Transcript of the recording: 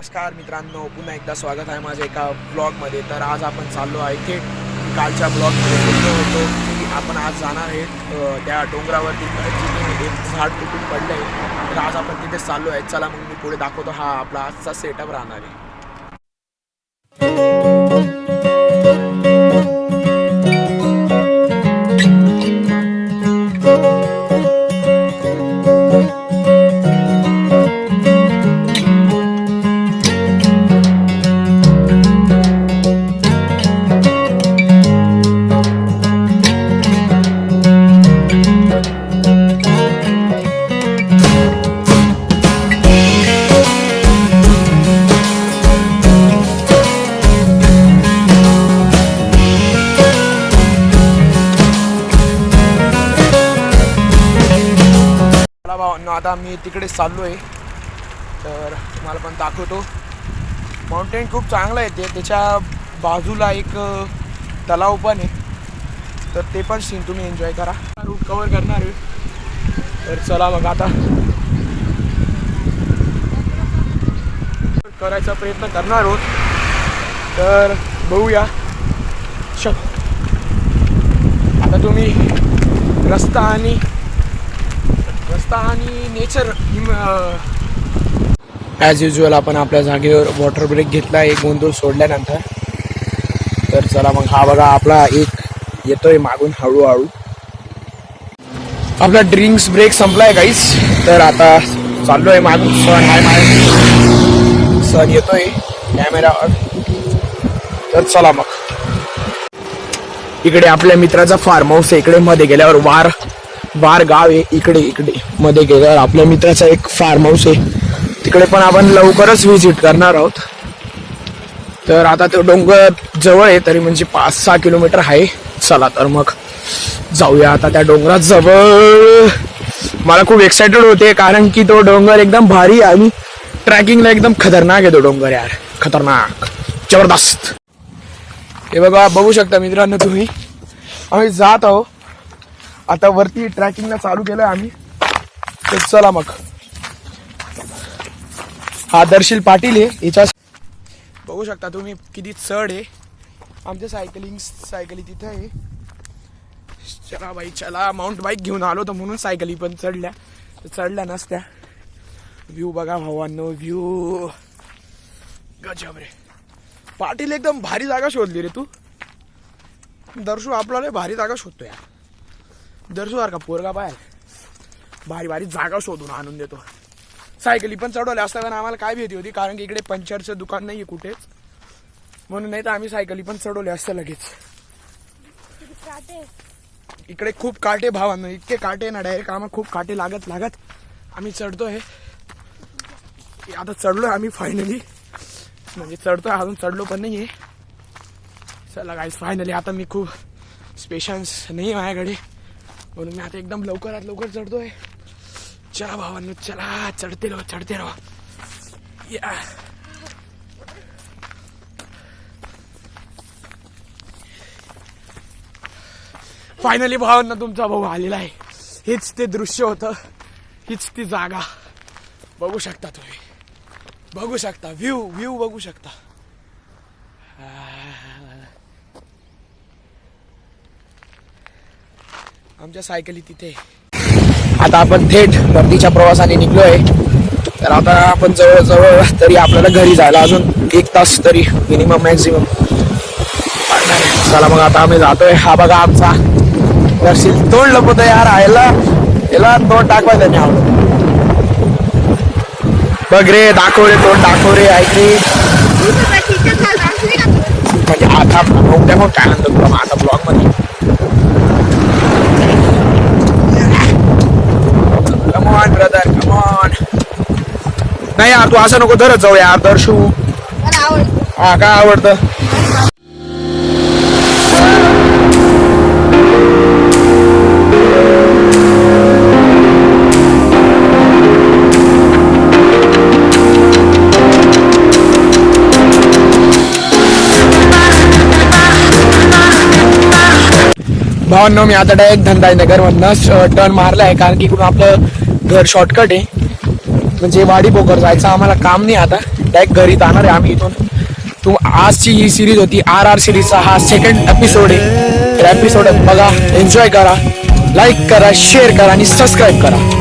नमस्कार मित्रांनो, पुन्हा एकदा स्वागत आहे माझ्या एका ब्लॉगमध्ये. तर आज आपण चाललो आहे थेट कालच्या ब्लॉगमध्ये बोललो होतो की आपण आज जाणार आहेत त्या डोंगरावरती जिथे एक झाड तुटून पडलं आहे. तर आज आपण तिथेच चाललो आहे. चला मग मी पुढे दाखवतो. हा आपला आजचा सेटअप राहणार आहे. आता मी तिकडे चाललो आहे. तर तुम्हाला पण दाखवतो. माउंटेन खूप चांगलं आहे. त्याच्या बाजूला एक तलाव पण आहे. तर ते पण सीन तुम्ही एन्जॉय करा. रूट कवर करणार आहे. तर चला मग आता करायचा प्रयत्न करणार आहोत. तर बघूया. आता तुम्ही रस्ता आणि नेचर ॲज युजल आपण आपल्या जागेवर वॉटर ब्रेक घेतला एक गोंधळ सोडल्यानंतर. तर चला मग हा बघा आपला एक येतोय मागून हळूहळू. आपला ड्रिंक्स ब्रेक संपलाय गाईस. तर आता चाललोय मागून. सण हाय सण येतोय कॅमेरावर. तर चला मग इकडे आपल्या मित्राचा फार्म हाऊस आहे. इकडे मध्ये गेल्यावर वार गाव आहे. इकडे मध्ये गेल्यावर आपल्या मित्राचा एक फार्म हाऊस आहे. तिकडे पण आपण लवकरच व्हिजिट करणार आहोत. तर आता तो डोंगर जवळ आहे तरी म्हणजे 5-6 किलोमीटर आहे. चला तर मग जाऊया आता त्या डोंगरात जवळ. मला खूप एक्सायटेड होते कारण की तो डोंगर एकदम भारी आणि ट्रॅकिंगला एकदम खतरनाक आहे तो डोंगर यार. खतरनाक जबरदस्त. हे बघा बघू शकता मित्रांनो तुम्ही. आम्ही जात आहोत आता वरती. ट्रॅकिंगला चालू केलं आम्ही. तर चला मग. हा दर्शील पाटील आहे. याच्या बघू शकता तुम्ही किती चढ आहे. आमच्या सायकली तिथे आहे. चला बाई चला. माउंट बाईक घेऊन आलो तर म्हणून सायकली पण चढल्या नसत्या. व्ह्यू बघा भावांनो. व्ह्यू गजब रे. पाटील एकदम भारी जागा शोधली रे तू. दर्शू आपल्याला भारी जागा शोधतो यार. दर्शू का पोरगा बाहेर भारी जागा शोधून आणून देतो. सायकली पण चढवल्या असताना आम्हाला काय भीती होती कारण की इकडे पंक्चरचं दुकान नाही आहे कुठेच. म्हणून नाही तर आम्ही सायकली पण चढवले असतं लगेच. इकडे खूप काटे भावांनो. इतके काटे ना डायरेक्ट आम्हाला खूप काटे लागत आम्ही चढतोय. आता चढलोय आम्ही फायनली. म्हणजे चढतोय अजून चढलो पण नाहीये. चला गाईस फायनली. आता मी खूप पेशन्स नाही माझ्याकडे म्हणून मी आता एकदम लवकरात लवकर चढतोय. चला भावांनो चला. चढते रहो या. फायनली भावांना तुमचा भाऊ आलेला आहे. हेच ते दृश्य होतं. हीच ती जागा. बघू शकता तुम्ही. बघू शकता व्ह्यू बघू शकता. आमच्या सायकली तिथे. आता आपण थेट परतीच्या प्रवासाने निघलोय. तर आता आपण जवळ तरी आपल्याला घरी जायला अजून 1 तास तरी मिनिमम मॅक्झिमम. चला मग आता आम्ही जातोय. हा बघा आमचा दर्शील तोंड लपवत यार. याला तोंड दाखवायचं नाही आवडत. बघ रे दाखव रे तोंड दाखव रे. ऐक रे म्हणजे आता उद्या मग काय म्हणतो तुला आता ब्लॉग मध्ये. Come on brother come on. नाही यार तू असं नको धरत जाऊ यार. दर्शू हा काय आवडतं. भावांनो मी आता डायरेक्ट धनराजनगर मधनं टर्न मारला आहे कारण की आपलं घर शॉर्टकट आहे. म्हणजे वाडी बोकर जायचं आम्हाला काम नाही आता. डायरेक्ट घरी जाणार आहे आम्ही इथून. आजची ही सिरीज होती RR सिरीजचा हा सेकंड एपिसोड आहे. तर एपिसोड बघा, एन्जॉय करा, लाईक करा, शेअर करा आणि सबस्क्राईब करा.